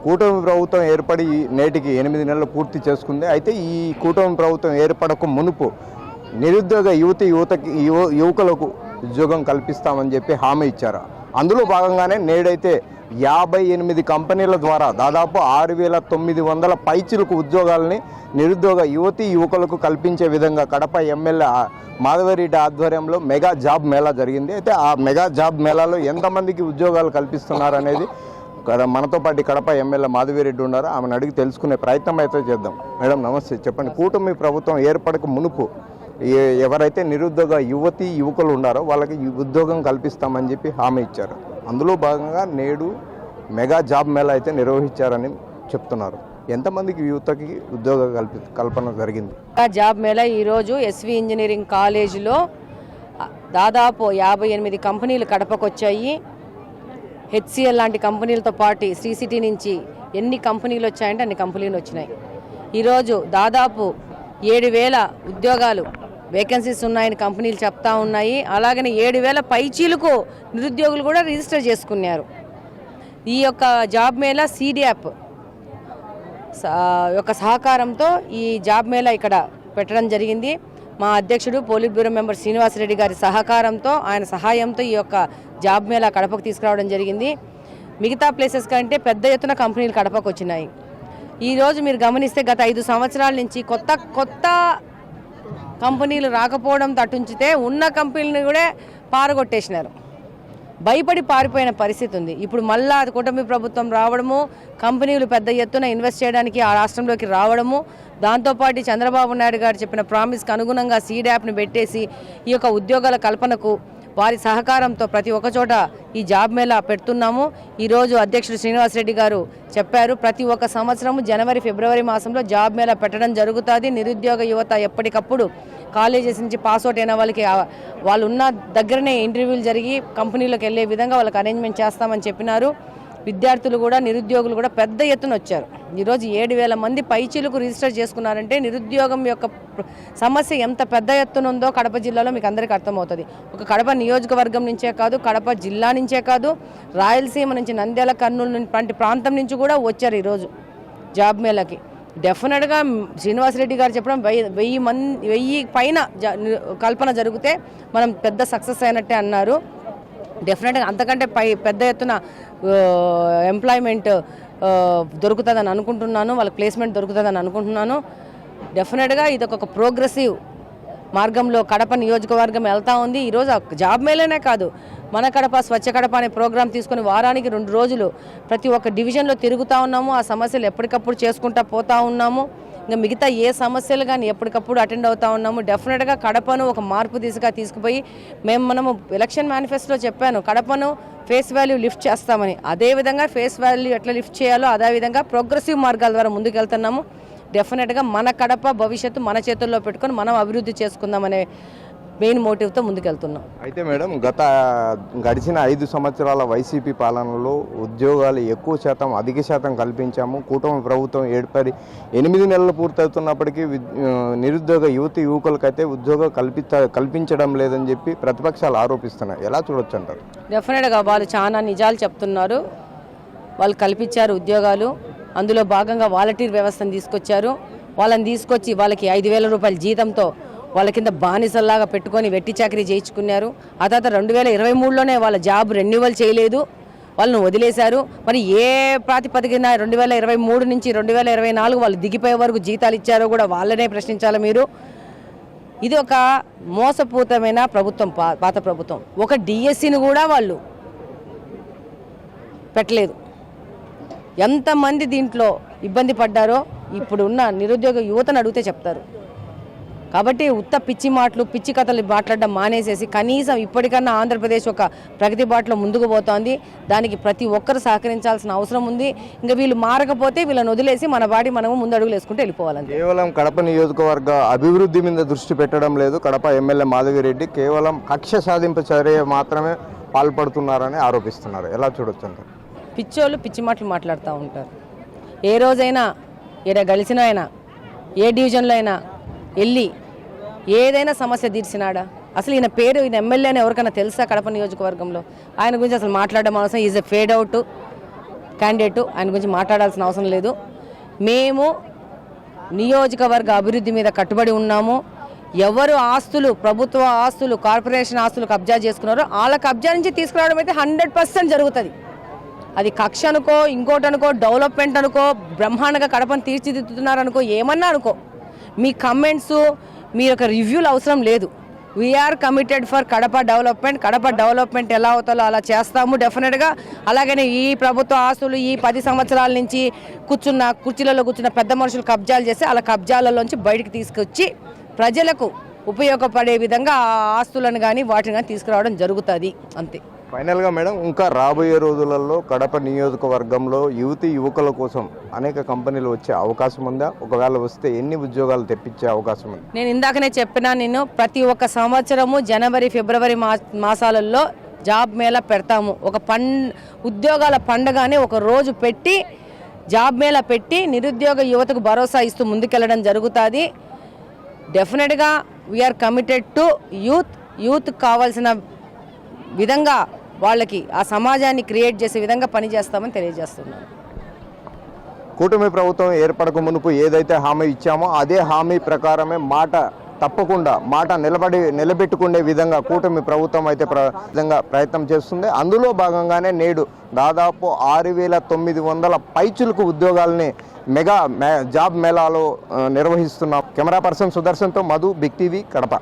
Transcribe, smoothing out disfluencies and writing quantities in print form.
కూటమి ప్రభుత్వం ఏర్పడి నేటికి 8 నెలలు పూర్తి చేసుకుంది. అయితే ఈ కూటమి ప్రభుత్వం ఏర్పడక మునుపు నిరుద్యోగ యువకులకు ఉద్యోగం కల్పిస్తామని చెప్పి హామీ ఇచ్చారు. అందులో భాగంగానే నేడైతే 58 కంపెనీల ద్వారా దాదాపు 6,900 పైచిలకు ఉద్యోగాలని నిరుద్యోగ యువకులకు కల్పించే విధంగా కడప ఎమ్మెల్యే మాధవరెడ్డి ఆధ్వర్యంలో మెగా జాబ్ మేళా జరిగింది. అయితే ఆ మెగా జాబ్ మేళాలో ఎంతమందికి ఉద్యోగాలు కల్పిస్తున్నారు అనేది మనతో పాటు కడప ఎమ్మెల్యే మాధవరెడ్డి ఉన్నారు. ఆమెను అడిగి తెలుసుకునే ప్రయత్నం అయితే చేద్దాం. మేడం నమస్తే, చెప్పండి. కూటమి ప్రభుత్వం ఏర్పడక మునుపు ఎవరైతే నిరుద్యోగ యువకులు ఉన్నారో వాళ్ళకి ఉద్యోగం కల్పిస్తామని చెప్పి హామీ ఇచ్చారు. అందులో భాగంగా నేడు మెగా జాబ్ మేళా అయితే నిర్వహించారని చెప్తున్నారు. ఎంతమందికి యువతకి ఉద్యోగ కల్పన జరిగింది? జాబ్ మేళా ఈరోజు ఎస్వి ఇంజనీరింగ్ కాలేజీలో దాదాపు 58 కంపెనీలు కడపకు వచ్చాయి. హెచ్సిఎల్ లాంటి కంపెనీలతో పాటు శ్రీ సిటీ నుంచి ఎన్ని కంపెనీలు వచ్చాయంటే అన్ని కంపెనీలు వచ్చినాయి. ఈరోజు దాదాపు 7,000 ఉద్యోగాలు వేకెన్సీస్ ఉన్నాయని కంపెనీలు చెప్తా ఉన్నాయి. అలాగనే 7,000 పైచీలకు నిరుద్యోగులు కూడా రిజిస్టర్ చేసుకున్నారు. ఈ యొక్క జాబ్ మేళా సిడియాప్ యొక్క సహకారంతో ఈ జాబ్ మేళా ఇక్కడ పెట్టడం జరిగింది. మా అధ్యక్షుడు పోలిట్ బ్యూరో మెంబర్ శ్రీనివాసరెడ్డి గారి సహకారంతో, ఆయన సహాయంతో ఈ యొక్క జాబ్ మేళా కడపకు తీసుకురావడం జరిగింది. మిగతా ప్లేసెస్ కంటే పెద్ద ఎత్తున కంపెనీలు కడపకు వచ్చినాయి. ఈరోజు మీరు గమనిస్తే గత 5 సంవత్సరాల నుంచి కొత్త కంపెనీలు రాకపోవడం తట్టుంచితే ఉన్న కంపెనీలను కూడా పారగొట్టేసినారు. భయపడి పారిపోయిన పరిస్థితి ఉంది. ఇప్పుడు మళ్ళా కూటమి ప్రభుత్వం రావడము, కంపెనీలు పెద్ద ఎత్తున ఇన్వెస్ట్ చేయడానికి ఆ రాష్ట్రంలోకి రావడము, దాంతోపాటు చంద్రబాబు నాయుడు గారు చెప్పిన ప్రామిస్కి అనుగుణంగా సీడ్యాప్ని పెట్టేసి ఈ యొక్క ఉద్యోగాల కల్పనకు వారి సహకారంతో ప్రతి ఒక్క చోట ఈ జాబ్ మేళా పెడుతున్నాము. ఈరోజు అధ్యక్షుడు శ్రీనివాసరెడ్డి గారు చెప్పారు, ప్రతి ఒక్క సంవత్సరము జనవరి ఫిబ్రవరి మాసంలో జాబ్ మేళా పెట్టడం జరుగుతుంది. నిరుద్యోగ యువత ఎప్పటికప్పుడు కాలేజెస్ నుంచి పాస్అవుట్ అయిన వాళ్ళకి వాళ్ళు ఉన్న దగ్గరనే ఇంటర్వ్యూలు జరిగి కంపెనీలకు వెళ్ళే విధంగా వాళ్ళకి అరేంజ్మెంట్ చేస్తామని చెప్పినారు. విద్యార్థులు కూడా నిరుద్యోగులు కూడా పెద్ద ఎత్తున వచ్చారు. ఈరోజు 7,000 మంది పైచీలకు రిజిస్టర్ చేసుకున్నారంటే నిరుద్యోగం యొక్క సమస్య ఎంత పెద్ద ఎత్తున ఉందో కడప జిల్లాలో మీకు అందరికీ అర్థమవుతుంది. ఒక కడప నియోజకవర్గం నుంచే కాదు, కడప జిల్లా నుంచే కాదు, రాయలసీమ నుంచి నంద్యాల, కర్నూలు వంటి ప్రాంతం నుంచి కూడా వచ్చారు ఈరోజు జాబ్ మేళాకి. డెఫినెట్గా శ్రీనివాసరెడ్డి గారు చెప్పడం 1000 పైన కల్పన జరిగితే మనం పెద్ద సక్సెస్ అయినట్టే అన్నారు. డెఫినెట్గా అంతకంటే పెద్ద ఎత్తున ఎంప్లాయ్మెంట్ దొరుకుతుందని అనుకుంటున్నాను, వాళ్ళకి ప్లేస్మెంట్ దొరుకుతుందని అనుకుంటున్నాను. డెఫినెట్గా ఇది ఒక ప్రోగ్రెసివ్ మార్గంలో కడప నియోజకవర్గం వెళ్తూ ఉంది. ఈరోజు జాబ్ మేళనే కాదు, మన కడప స్వచ్ఛ కడప అనే ప్రోగ్రాం తీసుకుని వారానికి 2 రోజులు ప్రతి ఒక్క డివిజన్లో తిరుగుతూ ఉన్నాము. ఆ సమస్యలు ఎప్పటికప్పుడు చేసుకుంటూ పోతూ ఉన్నాము. ఇంకా మిగతా ఏ సమస్యలు కానీ ఎప్పటికప్పుడు అటెండ్ అవుతూ ఉన్నాము. డెఫినెట్గా కడపను ఒక మార్పు దిశగా తీసుకుపోయి మనము ఎలక్షన్ మేనిఫెస్టోలో చెప్పాను, కడపను ఫేస్ వాల్యూ లిఫ్ట్ చేస్తామని. అదేవిధంగా ఫేస్ వాల్యూ ఎట్లా లిఫ్ట్ చేయాలో అదేవిధంగా ప్రోగ్రెసివ్ మార్గాల ద్వారా ముందుకు వెళ్తున్నాము. డెఫినెట్గా మన కడప భవిష్యత్తు మన చేతుల్లో పెట్టుకొని మనం అభివృద్ధి చేసుకుందామనే మెయిన్ మోటివ్తో ముందుకెళ్తున్నాం. అయితే మేడం, గడిచిన 5 సంవత్సరాల వైసీపీ పాలనలో ఉద్యోగాలు అధిక శాతం కల్పించాము. కూటమి ప్రభుత్వం ఏర్పడి 8 నెలలు పూర్తవుతున్నప్పటికీ నిరుద్యోగ యువకులకైతే ఉద్యోగం కల్పించడం లేదని చెప్పి ప్రతిపక్షాలు ఆరోపిస్తున్నాయి. ఎలా చూడొచ్చు అంటారు? డెఫినెట్గా వాళ్ళు చాలా నిజాలు చెప్తున్నారు. వాళ్ళు కల్పించారు ఉద్యోగాలు. అందులో భాగంగా వాలంటీర్ వ్యవస్థను తీసుకొచ్చారు. వాళ్ళని తీసుకొచ్చి వాళ్ళకి 5,000 రూపాయల జీతంతో వాళ్ళ కింద బానిసల్లాగా పెట్టుకొని వెట్టి చాకరీ చేయించుకున్నారు. ఆ తర్వాత 2023లోనే వాళ్ళ జాబ్ రెన్యువల్ చేయలేదు, వాళ్ళను వదిలేశారు. మరి ఏ ప్రాతిపదికన 2023 నుంచి 2024 వాళ్ళు దిగిపోయే వరకు జీతాలు ఇచ్చారో కూడా వాళ్ళనే ప్రశ్నించాలి మీరు. ఇది ఒక మోసపూరితమైన ప్రభుత్వం, పాత ప్రభుత్వం. ఒక డిఎస్సిని కూడా వాళ్ళు పెట్టలేదు. ఎంతమంది దీంట్లో ఇబ్బంది పడ్డారో ఇప్పుడు ఉన్న నిరుద్యోగ యువతను అడిగితే చెప్తారు. కాబట్టి ఉత్త పిచ్చి మాటలు, పిచ్చి కథలు మాట్లాడడం మానేసేసి కనీసం ఇప్పటికన్నా ఆంధ్రప్రదేశ్ ఒక ప్రగతి బాటలో ముందుకు పోతోంది. దానికి ప్రతి ఒక్కరు సహకరించాల్సిన అవసరం ఉంది. ఇంకా వీళ్ళు మారకపోతే వీళ్ళని వదిలేసి మన బాడీ మనము ముందు అడుగులు వేసుకుంటూ వెళ్ళిపోవాలని. కేవలం కడప నియోజకవర్గ అభివృద్ధి మీద దృష్టి పెట్టడం లేదు కడప ఎమ్మెల్యే మాధవిరెడ్డి. కేవలం కక్ష సాధింపు చర్య మాత్రమే పాల్పడుతున్నారని ఆరోపిస్తున్నారు. ఎలా చూడొచ్చు అంటారు? పిచ్చోళ్ళు పిచ్చి మాటలు మాట్లాడుతూ ఉంటారు. ఏ రోజైనా గెలిచిన అయినా ఏ డివిజన్లో అయినా వెళ్ళి ఏదైనా సమస్య తీర్చినాడా? అసలు ఈయన పేరు, ఈయన ఎమ్మెల్యే అని ఎవరికైనా తెలుసా కడప నియోజకవర్గంలో? ఆయన గురించి అసలు మాట్లాడడం అవసరం. Is a fade out. Candidate, ఆయన గురించి మాట్లాడాల్సిన అవసరం లేదు. మేము నియోజకవర్గ అభివృద్ధి మీద కట్టుబడి ఉన్నాము. ఎవరు ఆస్తులు, ప్రభుత్వ ఆస్తులు, కార్పొరేషన్ ఆస్తులు కబ్జా చేసుకున్నారో వాళ్ళ కబ్జా నుంచి తీసుకురావడం అయితే 100% జరుగుతుంది. అది కక్ష అనుకో, ఇంకోటి అనుకో, డెవలప్మెంట్ అనుకో, బ్రహ్మాండంగా కడపను తీర్చిదిద్దుతున్నారనుకో, ఏమన్నా అనుకో, మీ కమెంట్స్, మీ యొక్క రివ్యూలు అవసరం లేదు. We are committed for Kadapa development. Kadapa development ఎలా అవుతాలో అలా చేస్తాము డెఫినెట్గా. అలాగనే ఈ ప్రభుత్వ ఆస్తులు ఈ 10 సంవత్సరాల నుంచి కుర్చీలలో కూర్చున్న పెద్ద మనుషులు కబ్జాలు చేసి అలా కబ్జాలలోంచి బయటికి తీసుకొచ్చి ప్రజలకు ఉపయోగపడే విధంగా ఆ ఆస్తులను కానీ వాటిని కానీ తీసుకురావడం జరుగుతుంది అంతే. ఫైనల్గా మేడం, ఇంకా రాబోయే రోజులలో కడప నియోజకవర్గంలో యువకుల కోసం అనేక కంపెనీలు వచ్చే అవకాశం ఉందా? ఒకవేళ వస్తే ఎన్ని ఉద్యోగాలు తెప్పించే అవకాశం ఉంది? నేను ఇందాకనే చెప్పినా, నేను ప్రతి ఒక్క సంవత్సరము జనవరి ఫిబ్రవరి మాసాలలో జాబ్ మేళా పెడతాము. ఒక ఉద్యోగాల పండుగనే ఒక రోజు పెట్టి జాబ్ మేళా పెట్టి నిరుద్యోగ యువతకు భరోసా ఇస్తూ ముందుకెళ్ళడం జరుగుతుంది. డెఫినెట్గా వీఆర్ కమిటెడ్ టు యూత్ కావాల్సిన విధంగా వాళ్ళకి ఆ సమాజాన్ని క్రియేట్ చేసే విధంగా పనిచేస్తామని తెలియజేస్తున్నాను. కూటమి ప్రభుత్వం ఏర్పడక మునుపు ఏదైతే హామీ ఇచ్చామో అదే హామీ ప్రకారమే తప్పకుండా నిలబెట్టుకునే విధంగా కూటమి ప్రభుత్వం అయితే ప్రయత్నం చేస్తుంది. అందులో భాగంగానే నేడు దాదాపు 6,900 పైచులకు ఉద్యోగాలని జాబ్ మేళాలో నిర్వహిస్తున్నాం. కెమెరా పర్సన్ సుదర్శన్తో మధు, బిగ్ టీవీ, కడప.